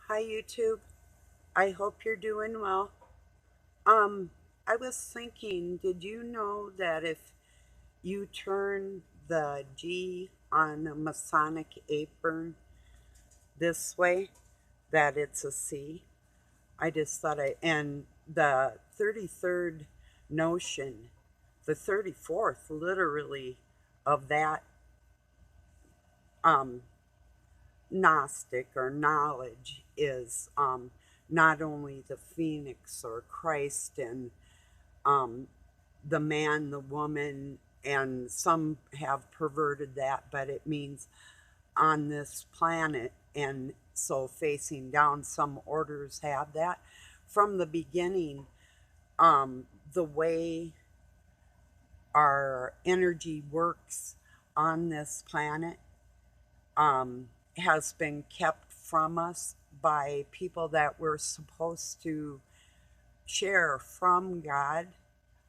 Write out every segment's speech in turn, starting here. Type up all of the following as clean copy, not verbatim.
Hi YouTube. I hope you're doing well. Um, I was thinking, did you know that if you turn the G on a Masonic apron this way, that it's a C? I just thought and the 33rd notion, the 34th literally of that um, Gnostic or knowledge is not only the phoenix or Christ and um, the man, the woman, and some have perverted that, but it means on this planet. And so facing down, some orders have that. From the beginning, the way our energy works on this planet has been kept from us by people that were supposed to share from God,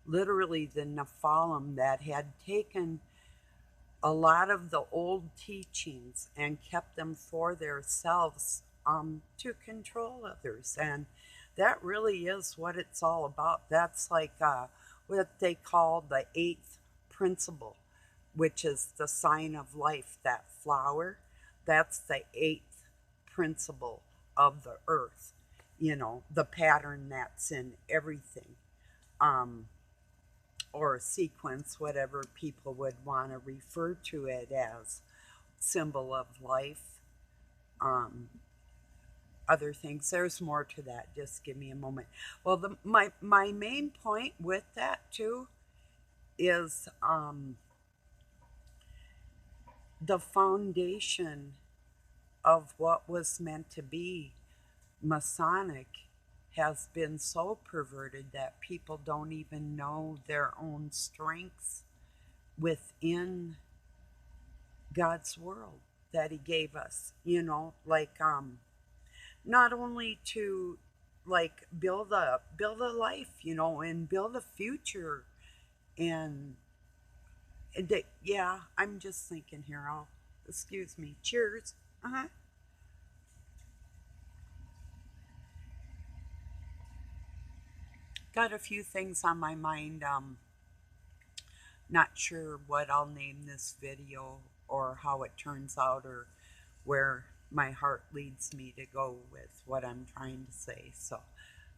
literally the Nephilim that had taken a lot of the old teachings and kept them for themselves to control others. And that really is what it's all about. That's like what they call the eighth principle, which is the sign of life, that flower. That's the eighth principle of the earth, the pattern that's in everything. Um, or sequence, whatever people would want to refer to it as, symbol of life, um, other things. There's more to that. Just give me a moment. Well, my main point with that too is the foundation of what was meant to be Masonic has been so perverted that people don't even know their own strengths within God's world that he gave us, like not only to like build a life, and build a future and yeah, I'm just thinking here. I'll excuse me. Cheers. Uh-huh. Got a few things on my mind. Not sure what I'll name this video or how it turns out or where my heart leads me to go with what I'm trying to say. So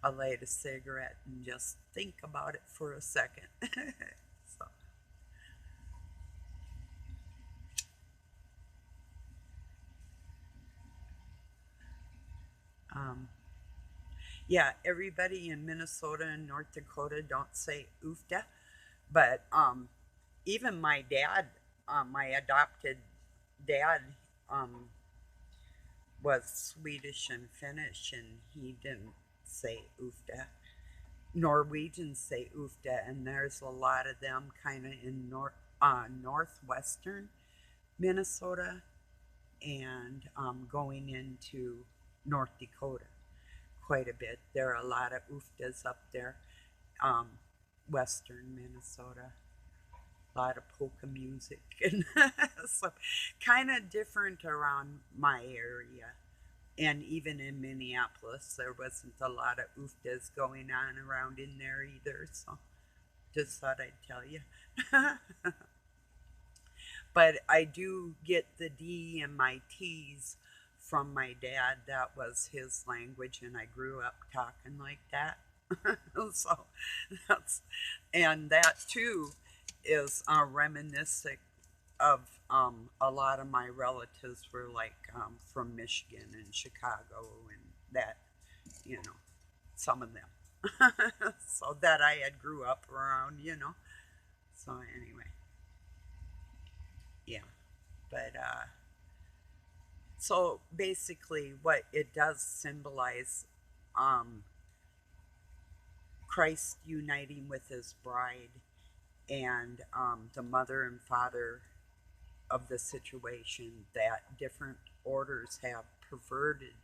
I'll light a cigarette and just think about it for a second. So, um, yeah, everybody in Minnesota and North Dakota don't say oofda, but even my dad, my adopted dad, um, was Swedish and Finnish, and he didn't say oofda. Norwegians say oofda, and there's a lot of them kind of in northwestern Minnesota and going into North Dakota quite a bit. There are a lot of oofdas up there, um, western Minnesota. A lot of polka music and so kind of different around my area. And even in Minneapolis, there wasn't a lot of oofdas going on around in there either. So just thought I'd tell you. But I do get the D and my T's from my dad. That was his language, and I grew up talking like that. So that's, and that too is reminiscent of a lot of my relatives were like from Michigan and Chicago and that, you know, some of them. So that I had grew up around. So anyway, yeah. But so basically, what it does symbolize, um, Christ uniting with his bride and the mother and father of the situation that different orders have perverted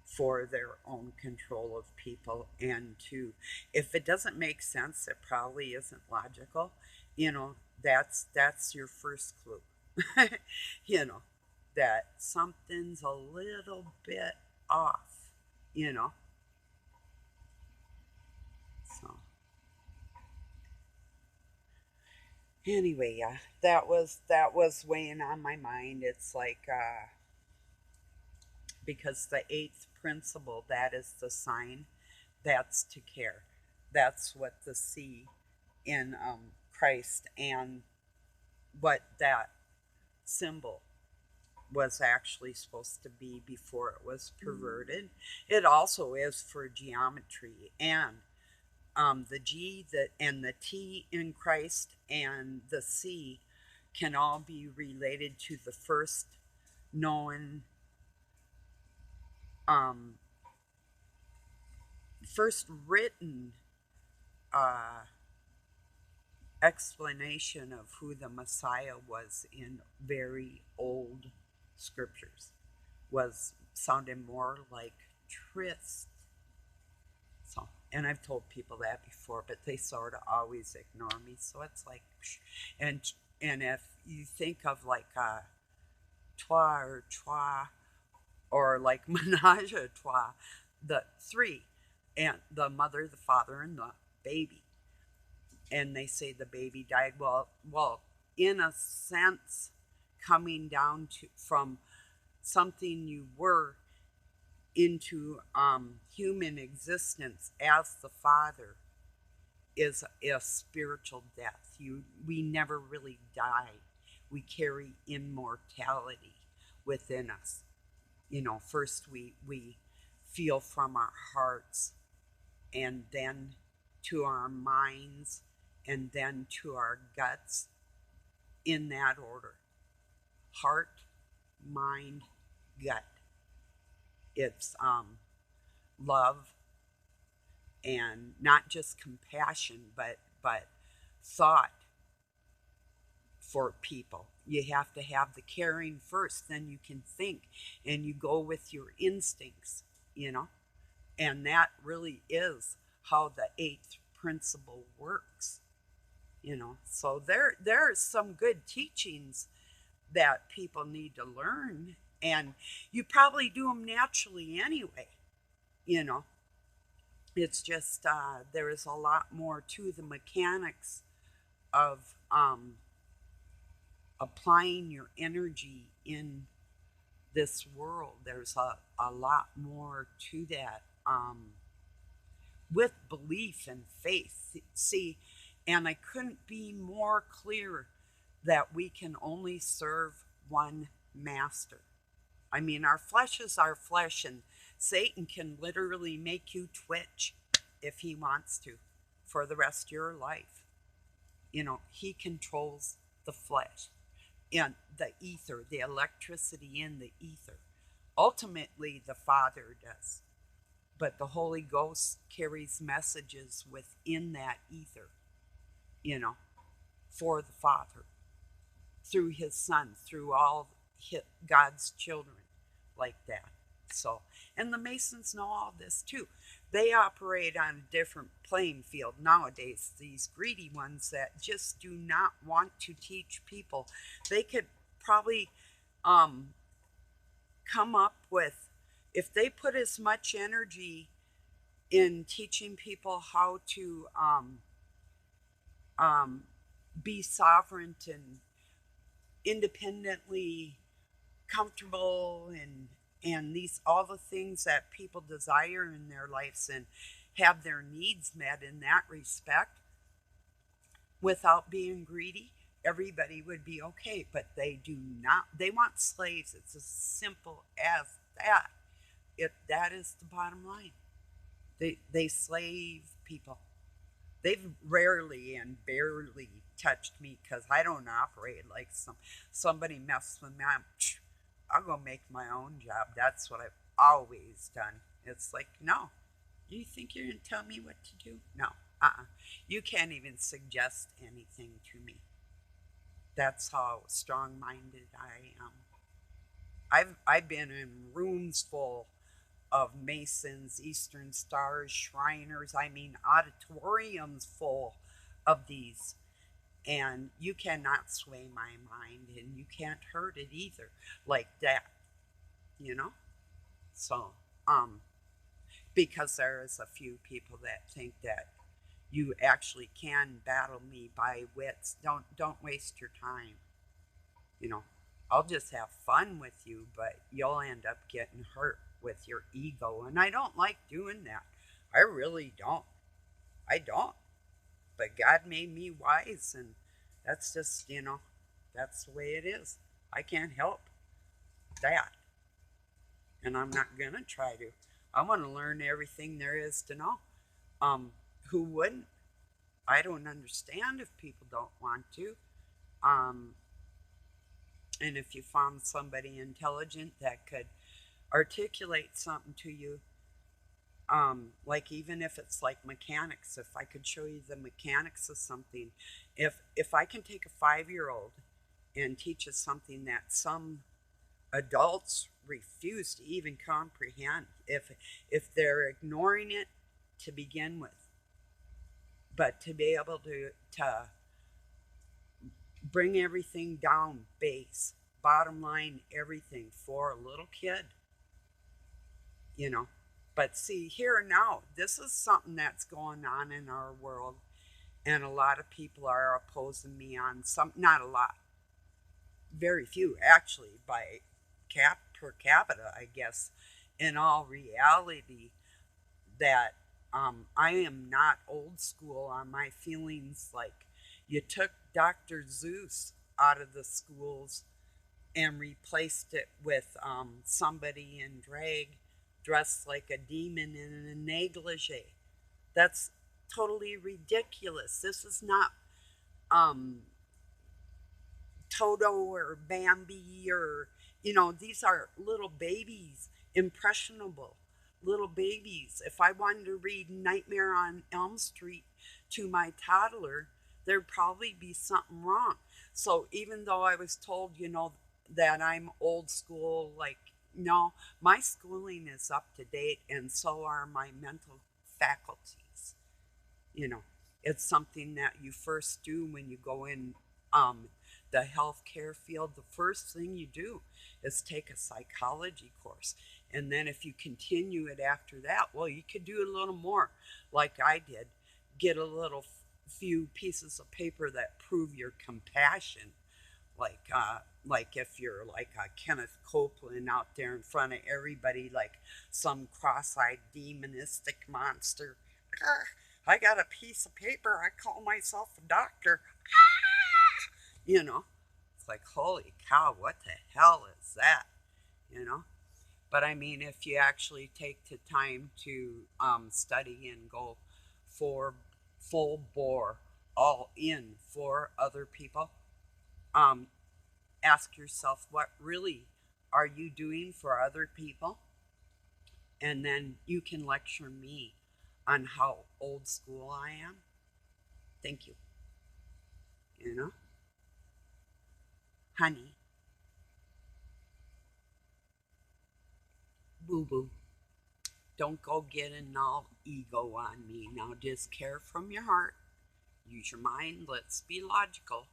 for their own control of people. And to, if it doesn't make sense, it probably isn't logical. That's your first clue. you know that something's a little bit off, you know. So anyway, yeah, that was weighing on my mind. It's like because the eighth principle, that is the sign, that's to care. That's what the C in Christ, and what that symbol was actually supposed to be before it was perverted. It also is for geometry, and the G that and the T in Christ and the C can all be related to the first known, um, first written uh, explanation of who the Messiah was in very old scriptures. Was sounded more like Trist. So, and I've told people that before, but they sort of always ignore me. So it's like, and and if you think of like trois or trois, or like menage a trois, the three, and the mother, the father, and the baby, and they say the baby died. Well, in a sense, coming down to from something you were into human existence as the father is a spiritual death. We never really die. We carry immortality within us. First we feel from our hearts, and then to our minds, and then to our guts, in that order: heart, mind, gut. It's love, and not just compassion, but thought for people. You have to have the caring first, then you can think, and you go with your instincts, you know. And that really is how the eighth principle works. So there are some good teachings that people need to learn, and you probably do them naturally anyway. You know, it's just there is a lot more to the mechanics of applying your energy in this world. There's a lot more to that, with belief and faith. See, and I couldn't be more clear that we can only serve one master. I mean, our flesh is our flesh, and Satan can literally make you twitch if he wants to for the rest of your life. He controls the flesh and the ether, the electricity in the ether. Ultimately, the Father does, but the Holy Ghost carries messages within that ether, you know, for the Father, through his Son, through all God's children, like that. So, and the Masons know all this too. They operate on a different playing field nowadays. These greedy ones that just do not want to teach people. They could probably um, come up with, if they put as much energy in teaching people how to um, be sovereign and independently comfortable, and these all the things that people desire in their lives, and have their needs met in that respect without being greedy, everybody would be okay. But they do not. They want slaves. It's as simple as that. That is the bottom line. They slave people. They've rarely and barely touched me, because I don't operate like somebody messed with me. I'll go make my own job. That's what I've always done. It's like, no, you think you're gonna tell me what to do? No, you can't even suggest anything to me. That's how strong-minded I am. I've been in rooms full of Masons, Eastern Stars, Shriners. I mean, auditoriums full of these. And you cannot sway my mind, and you can't hurt it either, like that, you know? So, Um, because there is a few people that think that you actually can battle me by wits. Don't waste your time. You know, I'll just have fun with you, but you'll end up getting hurt with your ego. And I don't like doing that. I really don't. I don't. But God made me wise, and that's just, that's the way it is. I can't help that. And I'm not going to try to. I want to learn everything there is to know. Um, who wouldn't? I don't understand if people don't want to. Um, and if you found somebody intelligent that could articulate something to you, like even if it's like mechanics, if I could show you the mechanics of something, if I can take a 5-year old and teach us something that some adults refuse to even comprehend, if they're ignoring it to begin with, but to be able to bring everything down base, bottom line, everything for a little kid, you know. But see, here and now, this is something that's going on in our world, and a lot of people are opposing me on some, not a lot, very few actually, by per capita, I guess, in all reality, that I am not old school on my feelings. Like, you took Dr. Zeus out of the schools and replaced it with somebody in drag dressed like a demon in a negligee. That's totally ridiculous. This is not um, Toto or Bambi or, these are little babies, impressionable little babies. If I wanted to read Nightmare on Elm Street to my toddler, there'd probably be something wrong. So even though I was told, that I'm old school, like, no, my schooling is up to date and so are my mental faculties. You know, it's something that you first do when you go in the healthcare field. The first thing you do is take a psychology course. And then if you continue it after that, well, you could do a little more, like I did. Get a little few pieces of paper that prove your compassion, like if you're like a Kenneth Copeland out there in front of everybody, like some cross-eyed demonistic monster. I got a piece of paper. I call myself a doctor. It's like, holy cow, what the hell is that? You know. But I mean, if you actually take the time to study and go for full bore, all in for other people, um, ask yourself, what really are you doing for other people? And then you can lecture me on how old school I am. Thank you. You know, honey, boo boo, don't go getting all ego on me. Now just care from your heart. Use your mind. Let's be logical.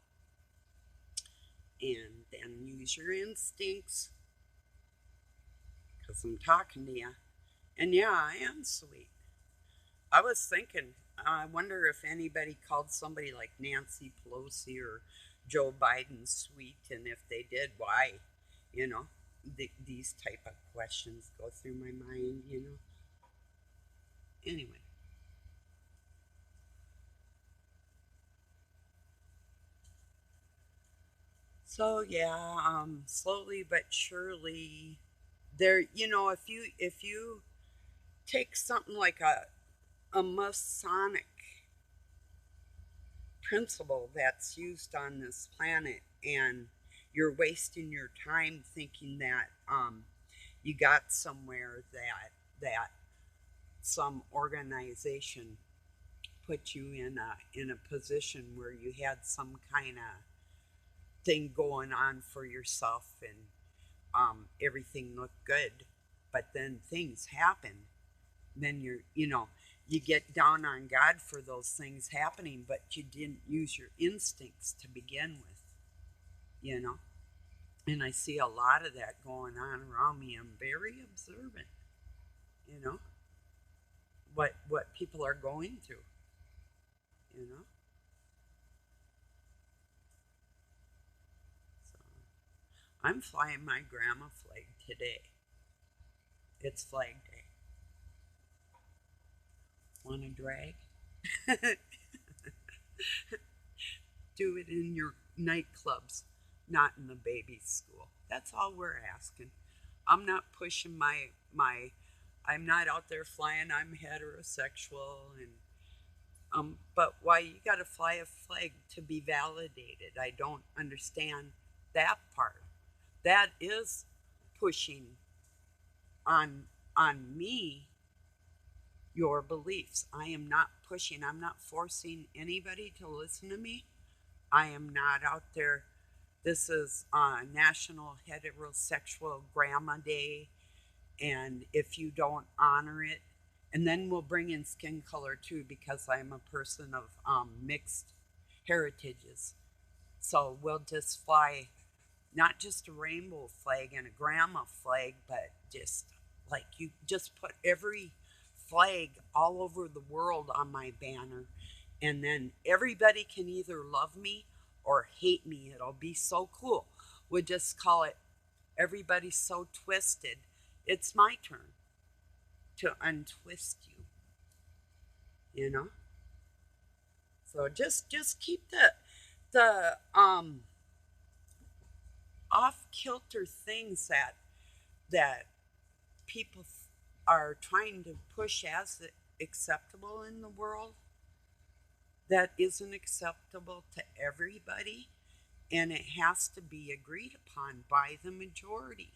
And then use your instincts. Because I'm talking to you. And yeah, I am sweet. I was thinking, I wonder if anybody called somebody like Nancy Pelosi or Joe Biden sweet, and if they did, why? You know, these type of questions go through my mind. Anyway, so yeah, slowly but surely, there. If you take something like a Masonic principle that's used on this planet, and you're wasting your time thinking that you got somewhere, that some organization put you in a position where you had some kind of thing going on for yourself, and everything looked good, but then things happen. Then you get down on God for those things happening, but you didn't use your instincts to begin with, you know. And I see a lot of that going on around me. I'm very observant. you know, what people are going through, you know. So I'm flying my grandma flag today. It's Flag Day. Want to drag? Do it in your nightclubs, not in the baby's school. That's all we're asking. I'm not pushing my I'm not out there flying I'm heterosexual and but why you got to fly a flag to be validated? I don't understand that part. That is pushing on me your beliefs. I am not pushing. I'm not forcing anybody to listen to me. I am not out there. This is National Heterosexual Grandma Day, and if you don't honor it, and then we'll bring in skin color too, because I'm a person of mixed heritages. So we'll just fly not just a rainbow flag and a grandma flag, but just like you just put every flag all over the world on my banner. And then everybody can either love me or hate me. It'll be so cool. We'll just call it Everybody's So Twisted. It's my turn to untwist you, you know? So just keep the off kilter things that people are trying to push as acceptable in the world that isn't acceptable to everybody, and it has to be agreed upon by the majority.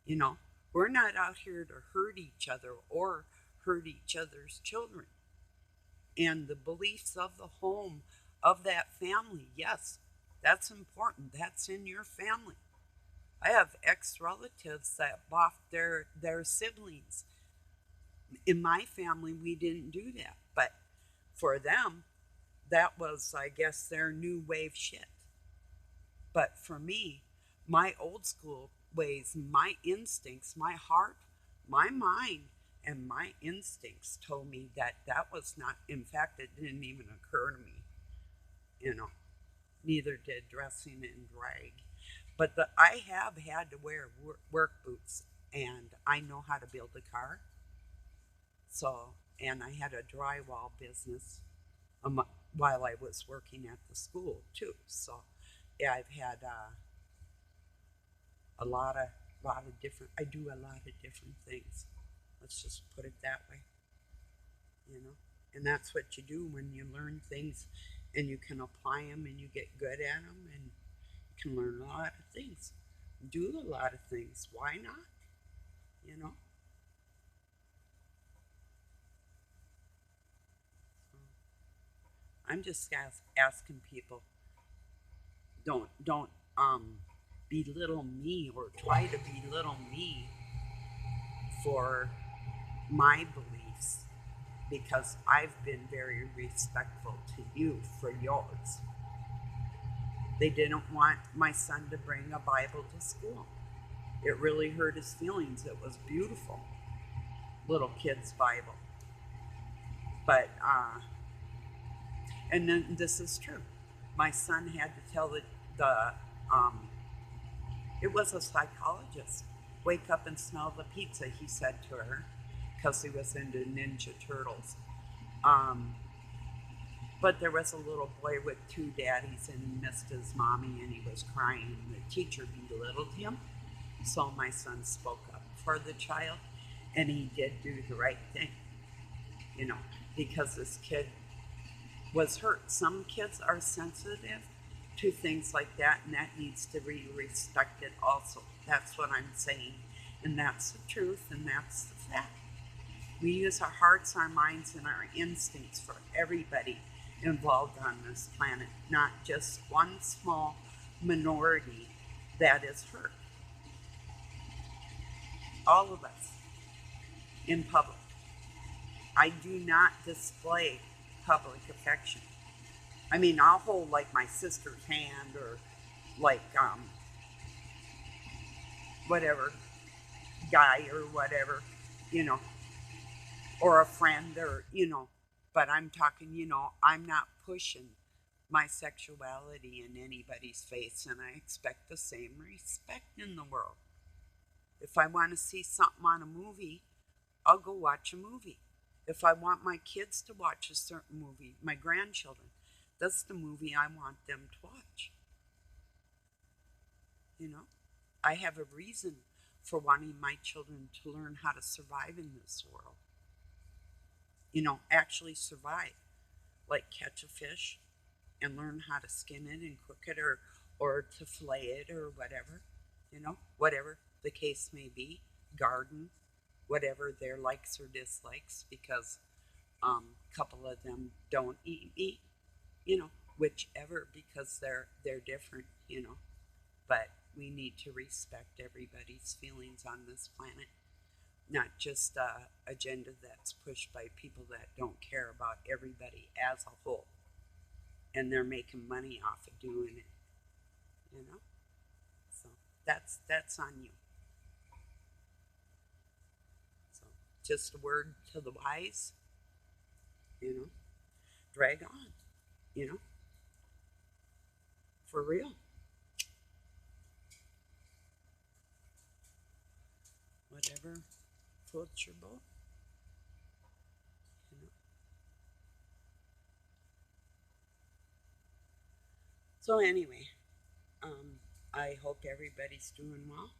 You know, we're not out here to hurt each other or hurt each other's children. And the beliefs of the home, of that family, yes, that's important. That's in your family. I have ex relatives that boffed their siblings. In my family, we didn't do that. But for them, that was, I guess, their new wave shit. But for me, my old school ways, my instincts, my heart, my mind, and my instincts told me that that was not, in fact, it didn't even occur to me, you know, neither did dressing in drag. But I have had to wear work boots, and I know how to build a car. So, and I had a drywall business um, while I was working at the school too. So, yeah, I've had a lot of different. I do a lot of different things. Let's just put it that way, you know. And that's what you do when you learn things, and you can apply them, and you get good at them, and you can learn a lot of things, do a lot of things. Why not? You know. So I'm just asking people, don't belittle me or try to belittle me for my beliefs, because I've been very respectful to you for yours. They didn't want my son to bring a Bible to school. It really hurt his feelings. It was beautiful, little kid's Bible. But and then this is true. My son had to tell the it was a psychologist. Wake up and smell the pizza, he said to her, because he was into Ninja Turtles. Um, but there was a little boy with two daddies, and he missed his mommy, and he was crying. And the teacher belittled him. So my son spoke up for the child, and he did do the right thing, you know, because this kid was hurt. Some kids are sensitive to things like that, and that needs to be respected also. That's what I'm saying. And that's the truth, and that's the fact. We use our hearts, our minds, and our instincts for everybody involved on this planet, not just one small minority that is hurt. All of us in public. I do not display public affection. I mean, I'll hold like my sister's hand or like whatever guy or whatever, you know, or a friend, or, but I'm talking, I'm not pushing my sexuality in anybody's face, and I expect the same respect in the world. If I want to see something on a movie, I'll go watch a movie. If I want my kids to watch a certain movie, my grandchildren, that's the movie I want them to watch. You know, I have a reason for wanting my children to learn how to survive in this world. Actually survive, like catch a fish and learn how to skin it and cook it, or to fillet it, or whatever, whatever the case may be, garden, whatever their likes or dislikes, because a couple of them don't eat meat, whichever, because they're different, but we need to respect everybody's feelings on this planet, not just a agenda that's pushed by people that don't care about everybody as a whole, and they're making money off of doing it, you know. So that's on you. So just a word to the wise, you know, drag on, you know, for real. Whatever floats your boat, you know. So anyway, um, I hope everybody's doing well.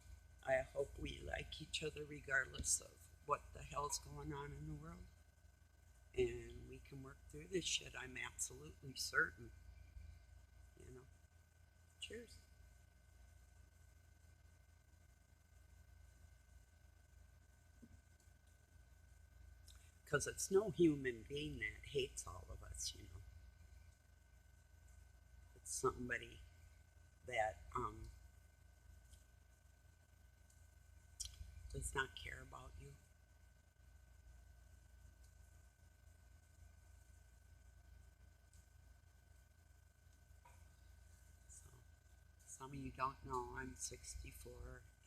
I hope we like each other regardless of what the hell's going on in the world, and we can work through this shit. I'm absolutely certain, you know. Cheers. Because it's no human being that hates all of us, you know. It's somebody that does not care about you. So, some of you don't know, I'm 64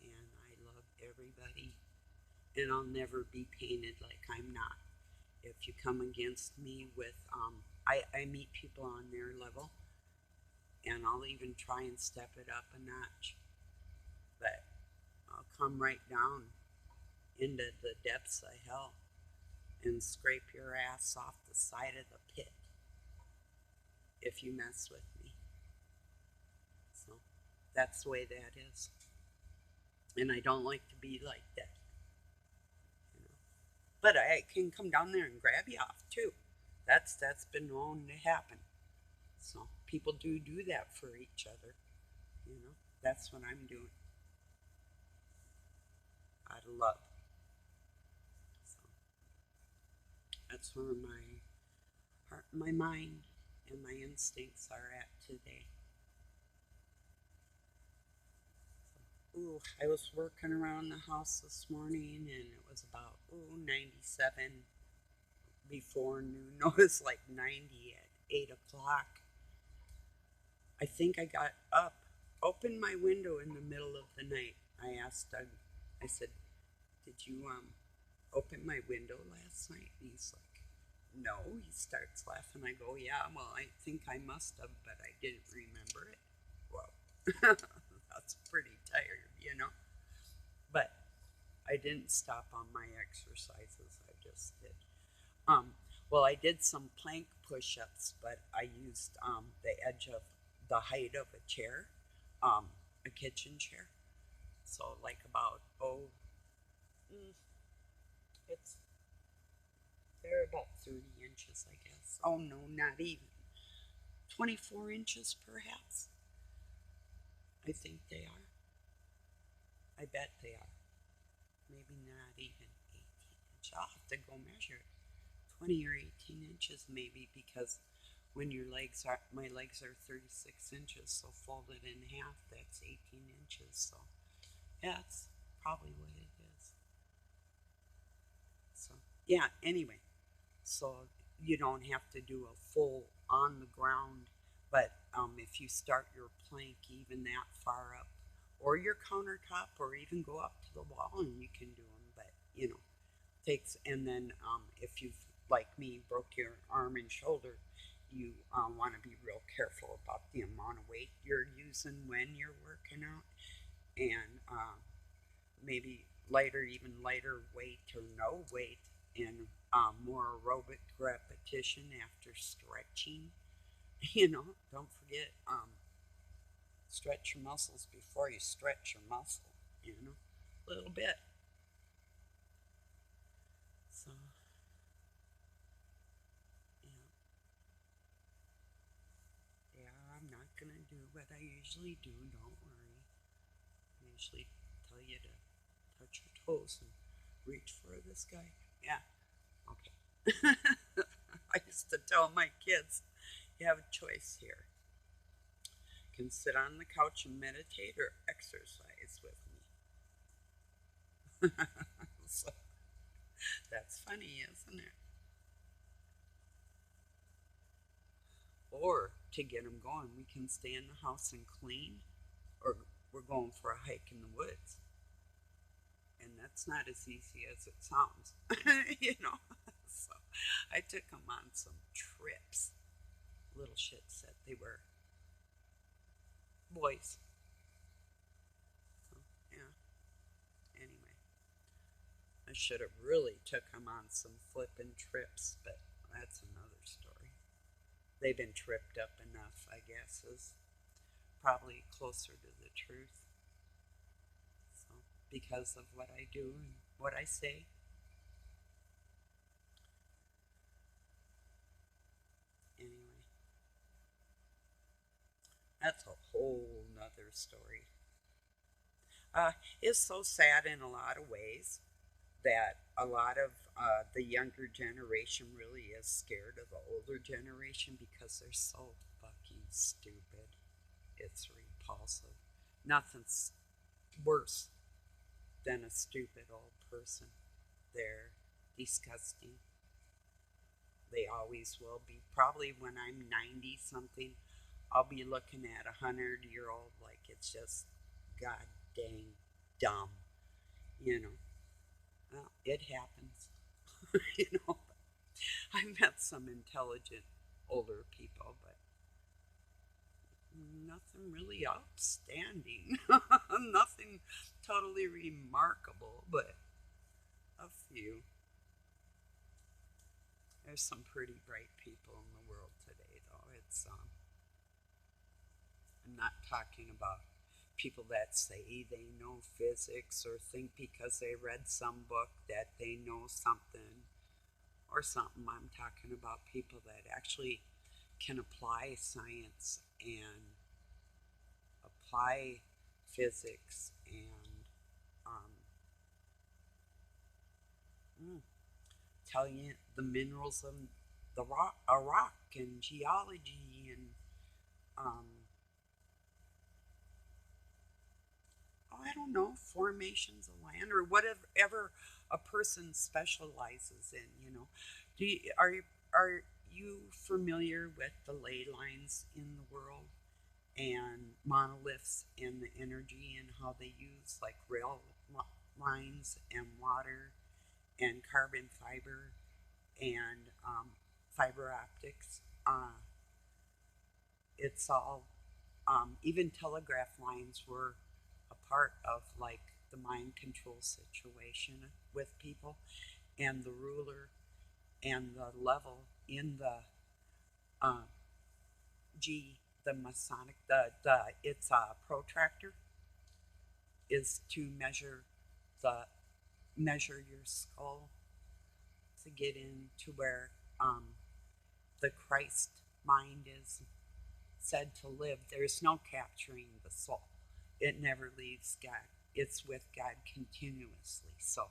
and I love everybody, and I'll never be painted like I'm not. If you come against me with, I meet people on their level, and I'll even try and step it up a notch, but I'll come right down into the depths of hell and scrape your ass off the side of the pit if you mess with me. So that's the way that is. And I don't like to be like that, you know. But I can come down there and grab you off too. That's been known to happen. So people do that for each other, you know. That's what I'm doing out of love. So that's where my heart, my mind, and my instincts are at today. Ooh, I was working around the house this morning, and it was about 97 before noon. No, it was like 90 at 8 o'clock. I think I got up, opened my window in the middle of the night. I asked Doug, I said, "Did you open my window last night?" And he's like, "No." He starts laughing. I go, "Yeah, well, I think I must have, but I didn't remember it." Well, that's pretty tired, you know. But I didn't stop on my exercises. I just did. Um, well, I did some plank push-ups, but I used the edge of the height of a chair, um, a kitchen chair. So like about mm, it's they're about 30 inches, I guess. Oh no, not even 24 inches, perhaps. I think they are. I bet they are. Maybe not even 18 inches. I'll have to go measure it. 20 or 18 inches maybe, because when my legs are 36 inches, so folded in half, that's 18 inches. So yeah, that's probably what it is. So yeah, anyway, so you don't have to do a full on the ground, but if you start your plank even that far up, or your countertop, or even go up to the wall, and you can do them, but fix. And then if you've, like me, broke your arm and shoulder, you want to be real careful about the amount of weight you're using when you're working out, and maybe lighter, even lighter weight or no weight, and more aerobic repetition after stretching. Don't forget, stretch your muscles before you stretch your muscle, a little bit. So, yeah, yeah, I'm not going to do what I usually do, don't worry. I usually tell you to touch your toes and reach for this guy. Yeah, okay. I used to tell my kids, you have a choice here. You can sit on the couch and meditate or exercise with me. So that's funny, isn't it? Or to get them going, we can stay in the house and clean, or we're going for a hike in the woods. And that's not as easy as it sounds, you know. So I took them on some trips. Little shits that they were boys. So yeah. Anyway, I should have really took them on some flipping trips, but that's another story. They've been tripped up enough, I guess, is probably closer to the truth. So because of what I do and what I say. Anyway, that's a whole nother story. Uh, it's so sad in a lot of ways that a lot of the younger generation really is scared of the older generation because they're so fucking stupid. It's repulsive. Nothing's worse than a stupid old person. They're disgusting. They always will be. Probably when I'm 90 something, I'll be looking at a 100-year-old like it's just god dang dumb, you know. Well, it happens, you know. I met some intelligent older people, but nothing really outstanding. Nothing totally remarkable, but a few. There's some pretty bright people in the world today, though. I'm not talking about people that say they know physics or think because they read some book that they know something or something. I'm talking about people that actually can apply science and apply physics and um, mm, tell you the minerals of the rock, a rock and geology and um, I don't know, formations of land or whatever a person specializes in. Are you familiar with the ley lines in the world and monoliths and the energy and how they use like rail lines and water and carbon fiber and fiber optics? It's all even telegraph lines were a part of like the mind control situation with people and the ruler and the level in the uh, G, the Masonic, the it's a protractor is to the measure your skull to get into where the Christ mind is said to live. There's no capturing the soul. It never leaves God. It's with God continuously. So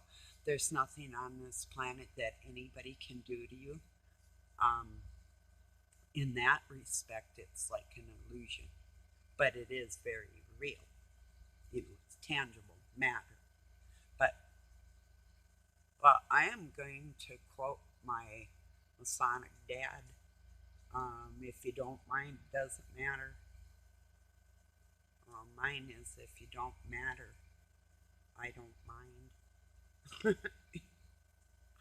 there's nothing on this planet that anybody can do to you. Um, in that respect, it's like an illusion, but it is very real. It's tangible matter. But I am going to quote my Masonic dad. If you don't mind, it doesn't matter. Mine is if you don't matter, I don't mind.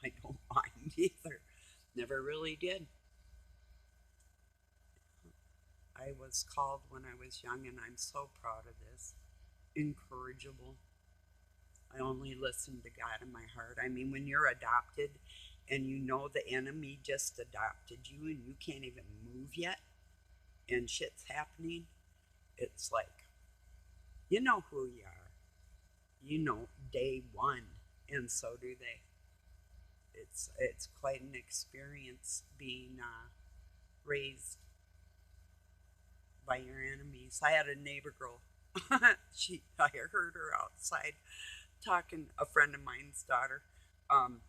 I don't mind either. Never really did. I was called when I was young, and I'm so proud of this. Incorrigible. I only listen to God in my heart. I mean, when you're adopted and you know the enemy just adopted you and you can't even move yet and shit's happening, it's like, you know who you are. You know day one, and so do they. It's quite an experience being raised by your enemies. I had a neighbor girl. I heard her outside talking. A friend of mine's daughter, um,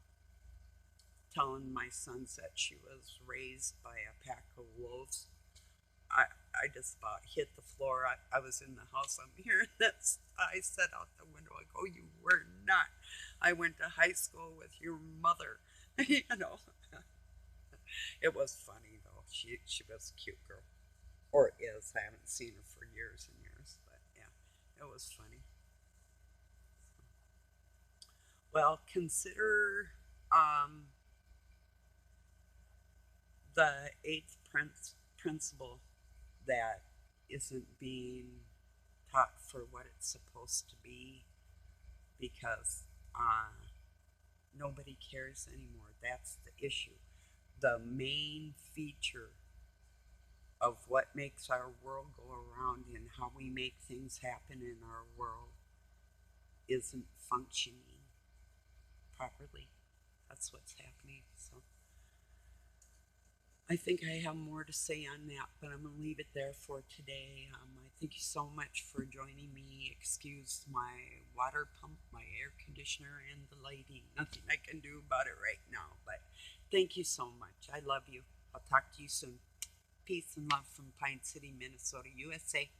telling my sons that she was raised by a pack of wolves. I just about hit the floor. I was in the house. I'm hearing this. I said out the window, I go, you were not. I went to high school with your mother. You know, it was funny though. She was a cute girl, or is. I haven't seen her for years and years, but yeah, it was funny. Well, consider um, the eighth principle that isn't being taught for what it's supposed to be because uh, nobody cares anymore. That's the issue. The main feature of what makes our world go around and how we make things happen in our world isn't functioning properly. That's what's happening. So I think I have more to say on that, but I'm going to leave it there for today. I thank you so much for joining me. Excuse my water pump, my air conditioner, and the lighting. Nothing I can do about it right now, but thank you so much. I love you. I'll talk to you soon. Peace and love from Pine City, Minnesota, USA.